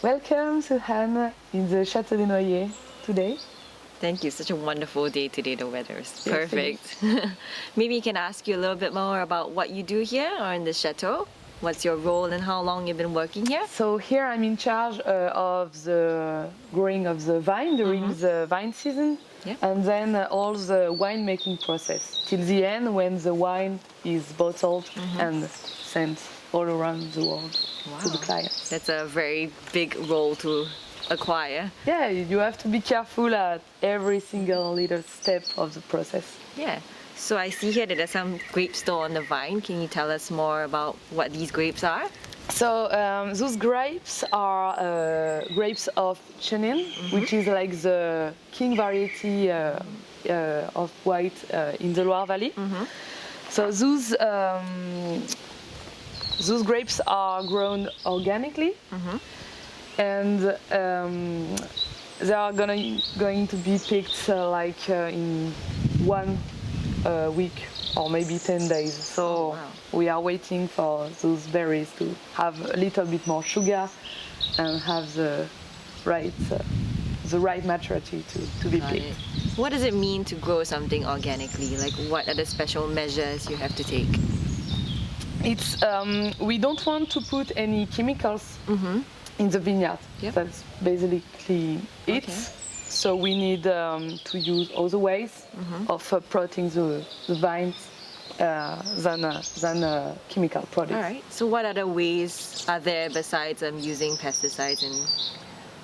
Welcome, Suhan, in the Château de Noyer today. Thank you. Such a wonderful day today. The weather is Yes, perfect. Maybe I can ask you a little bit more about what you do here or in the chateau. What's your role and how long you've been working here? So here I'm in charge of the growing of the vine during the vine season, Yeah. and then all the winemaking process till the end when the wine is bottled and sent all around the world to the clients. That's a very big role to acquire. Yeah, you have to be careful at every single little step of the process. Yeah. So I see here that there's some grapes still on the vine. Can you tell us more about what these grapes are? So those grapes are grapes of Chenin, which is like the king variety of white in the Loire Valley. So those grapes are grown organically, and they are going to be picked in 1 week or maybe 10 days. So we are waiting for those berries to have a little bit more sugar and have the right maturity to be picked. What does it mean to grow something organically? Like, what are the special measures you have to take? It's we don't want to put any chemicals in the vineyard. Yep. That's basically it. Okay. So we need to use other ways of protecting the vines than chemical products. All right. So what other ways are there besides using pesticides and?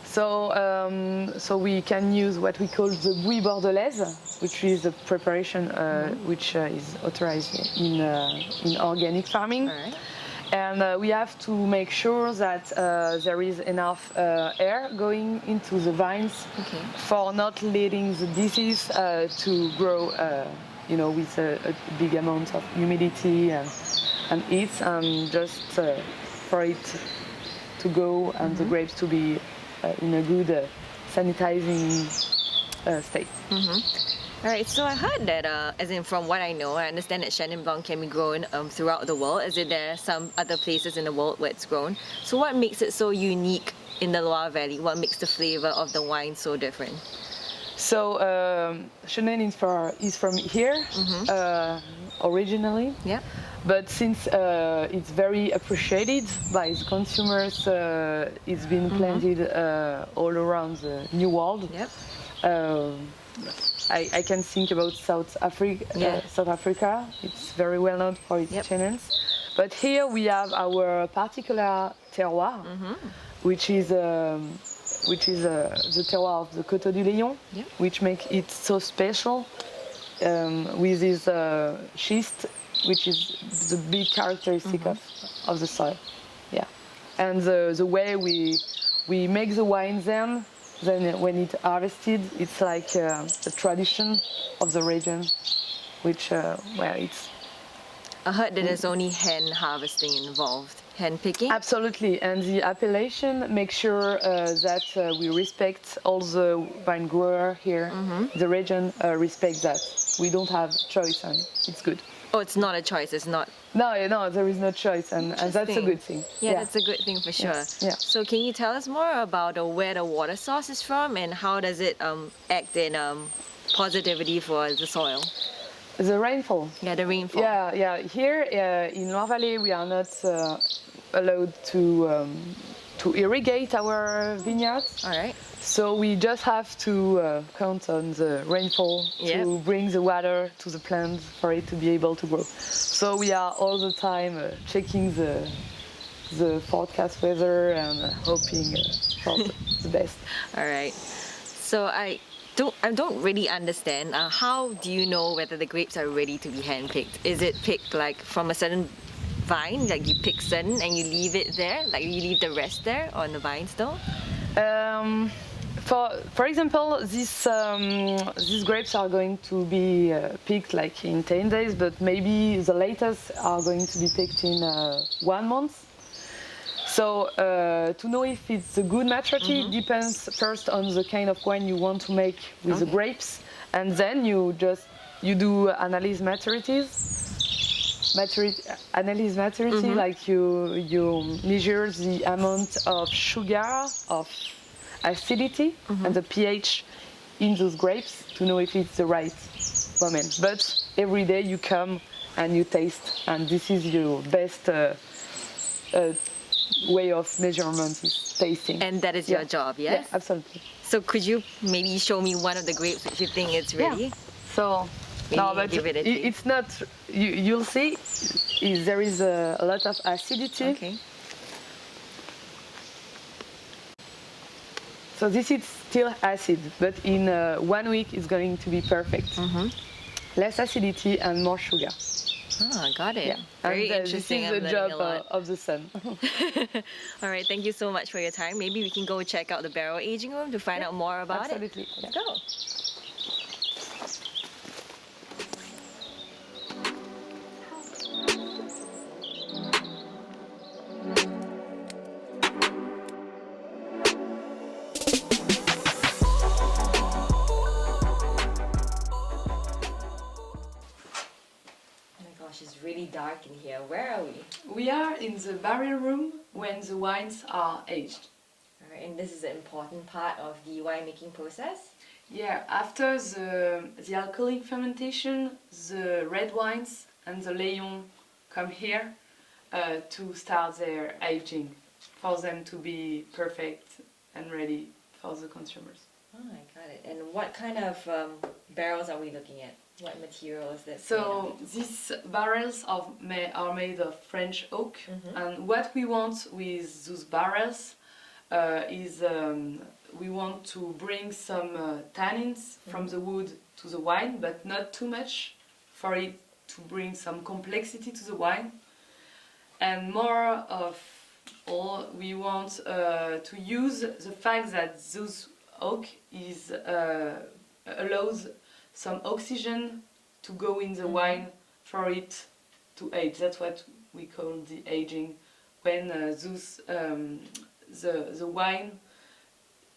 So we can use what we call the bouillie bordelaise, which is a preparation which is authorized in organic farming. All right. And we have to make sure that there is enough air going into the vines for not letting the disease to grow, with a big amount of humidity and heat, and just for it to go and the grapes to be in a good sanitizing state. All right, so I heard that, as in from what I know, I understand that Chenin Blanc can be grown throughout the world, as in there are some other places in the world where it's grown. So what makes it so unique in the Loire Valley? What makes the flavor of the wine so different? So Chenin is from here originally. Yeah. But since it's very appreciated by the consumers, it's been planted all around the New World. Yep. I can think about South Africa. South Africa, it's very well known for its Chenins. But here we have our particular terroir, which is the terroir of the Coteaux du Lion, which makes it so special with this schist, which is the big characteristic of the soil. Yeah, and the way we make the wine then when it's harvested, it's like the tradition of the region, which it's. I heard that there's only hen harvesting involved, hen picking. Absolutely, and the appellation makes sure that we respect all the vine grower here. The region respects that. We don't have choice, and it's good. Oh, it's not a choice. It's not. No, there is no choice, and that's a good thing. Yeah, that's a good thing for sure. Yes. Yeah. So can you tell us more about where the water source is from and how does it act in positivity for the soil? The rainfall. Yeah, the rainfall. Yeah. Here in Loire Valley, we are not allowed to irrigate our vineyards. All right. So we just have to count on the rainfall to bring the water to the plants for it to be able to grow. So we are all the time checking the forecast weather and hoping for the best. All right. So I don't really understand. How do you know whether the grapes are ready to be handpicked? Is it picked like from a certain vine, like you pick certain and you leave it there, like you leave the rest there on the vine still? For example, these grapes are going to be picked like in 10 days, but maybe the latest are going to be picked in 1 month. So to know if it's a good maturity depends first on the kind of wine you want to make with the grapes, and then you do analyze maturities analyze maturity, like you measure the amount of sugar, of acidity, and the pH in those grapes to know if it's the right moment. But every day you come and you taste, and this is your best way of measurement is tasting. And that is your job, yes? Yeah, absolutely. So could you maybe show me one of the grapes which you think it's ready? Yeah. So, maybe no, but give it a taste. it's not. You'll see, there is a lot of acidity. Okay. So this is still acid, but in 1 week it's going to be perfect. Less acidity and more sugar. Ah, got it. Yeah. Very and, interesting. This is the job of the sun. All right, thank you so much for your time. Maybe we can go check out the barrel aging room to find out more about absolutely. it. Let's go. It's really dark in here. Where are we? We are in the barrel room when the wines are aged. Alright, and this is an important part of the winemaking process? Yeah, after the alcoholic fermentation, the red wines and the Léon come here to start their aging, for them to be perfect and ready for the consumers. Oh, I got it. And what kind of barrels are we looking at? What material is this? So these barrels are made of French oak, and what we want with those barrels is we want to bring some tannins from the wood to the wine, but not too much for it to bring some complexity to the wine. And more of all, we want to use the fact that those oak allows some oxygen to go in the wine for it to age. That's what we call the aging, when the wine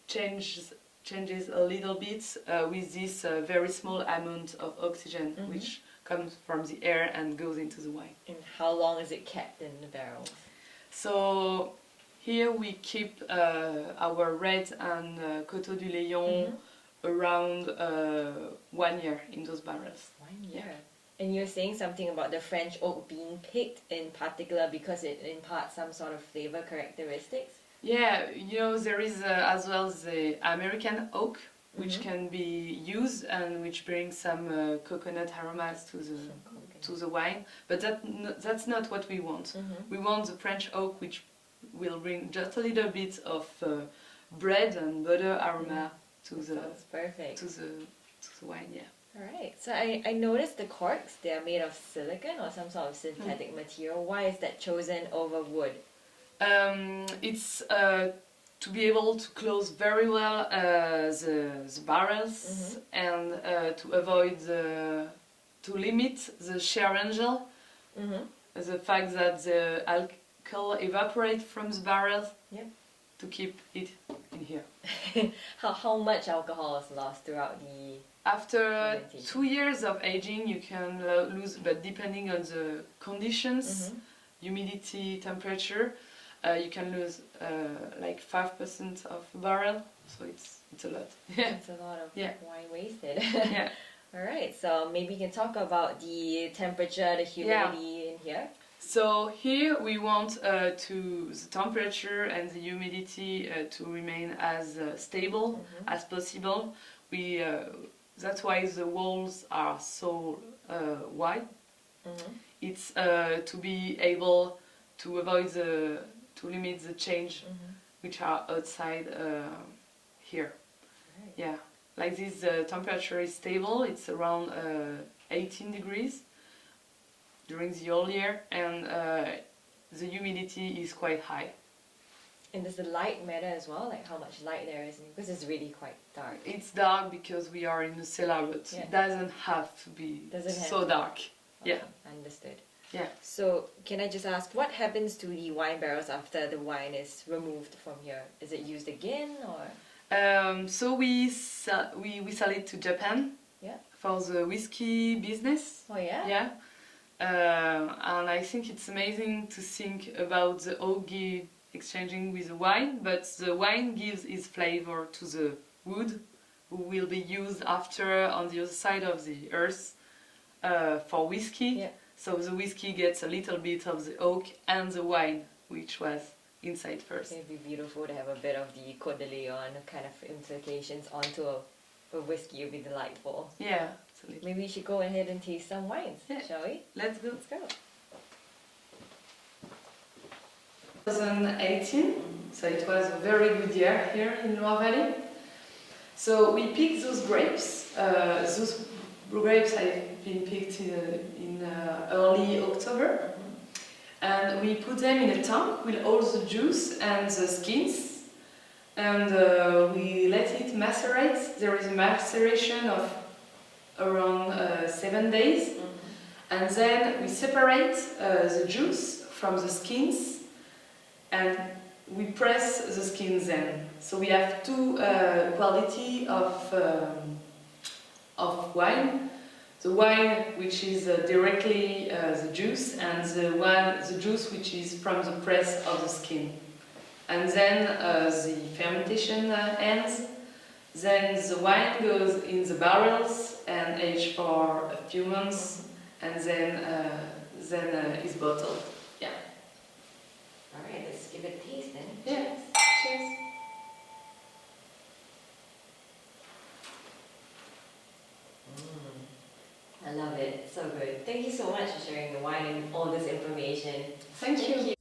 changes a little bit with this very small amount of oxygen which comes from the air and goes into the wine. And how long is it kept in the barrels? So here we keep our red and Coteaux du Léon around 1 year in those barrels. 1 year. And you're saying something about the French oak being picked in particular because it imparts some sort of flavor characteristics? Yeah, you know, there is as well the American oak, which can be used and which brings some coconut aromas to the wine, but that's not what we want. We want the French oak, which will bring just a little bit of bread and butter aroma to the wine. Yeah. Alright, so I noticed the corks, they are made of silicone or some sort of synthetic material. Why is that chosen over wood? It's to be able to close very well the barrels and to avoid to limit the shear angel, the fact that the alcohol evaporates from the barrels, to keep it in here. How much alcohol is lost throughout the After 2 years of aging, you can lose, but depending on the conditions, humidity, temperature, you can lose like 5% of barrel, so it's a lot. It's a lot of wine wasted. Yeah. Alright, so maybe you can talk about the temperature, the humidity in here. So here we want the temperature and the humidity to remain as stable as possible. That's why the walls are so wide. It's to be able to avoid to limit the change which are outside here. Right. Yeah, like this the temperature is stable, it's around 18 degrees during the whole year, and the humidity is quite high. And does the light matter as well, like how much light there is in it? Because it's really quite dark. It's dark because we are in the cellar, but it doesn't have to be so dark. Okay. Yeah. Understood. Yeah. So can I just ask, what happens to the wine barrels after the wine is removed from here? Is it used again or? So we sell it to Japan. Yeah. For the whiskey business. Oh yeah. Yeah. And I think it's amazing to think about the oak exchanging with the wine, but the wine gives its flavor to the wood, who will be used after on the other side of the earth for whiskey. Yeah. So the whiskey gets a little bit of the oak and the wine, which was inside first. It'd be beautiful to have a bit of the Côte de Leon kind of implications onto a whiskey. It would be delightful. Yeah, absolutely. Maybe we should go ahead and taste some wines, shall we? Let's go. Let's go. 2018, so it was a very good year here in Loire Valley. So we picked those grapes. Those grapes have been picked in early October. And we put them in a tank with all the juice and the skins. And we let it macerate. There is a maceration of around 7 days. And then we separate the juice from the skins and we press the skins then. So we have two quality of wine. The wine which is directly the juice, and the juice which is from the press of the skin. And then the fermentation ends. Then the wine goes in the barrels and aged for a few months, and then is bottled. Yeah. All right, let's give it a taste then. Yeah. Cheers. I love it. So good. Thank you so much for sharing the wine and all this information. Thank you.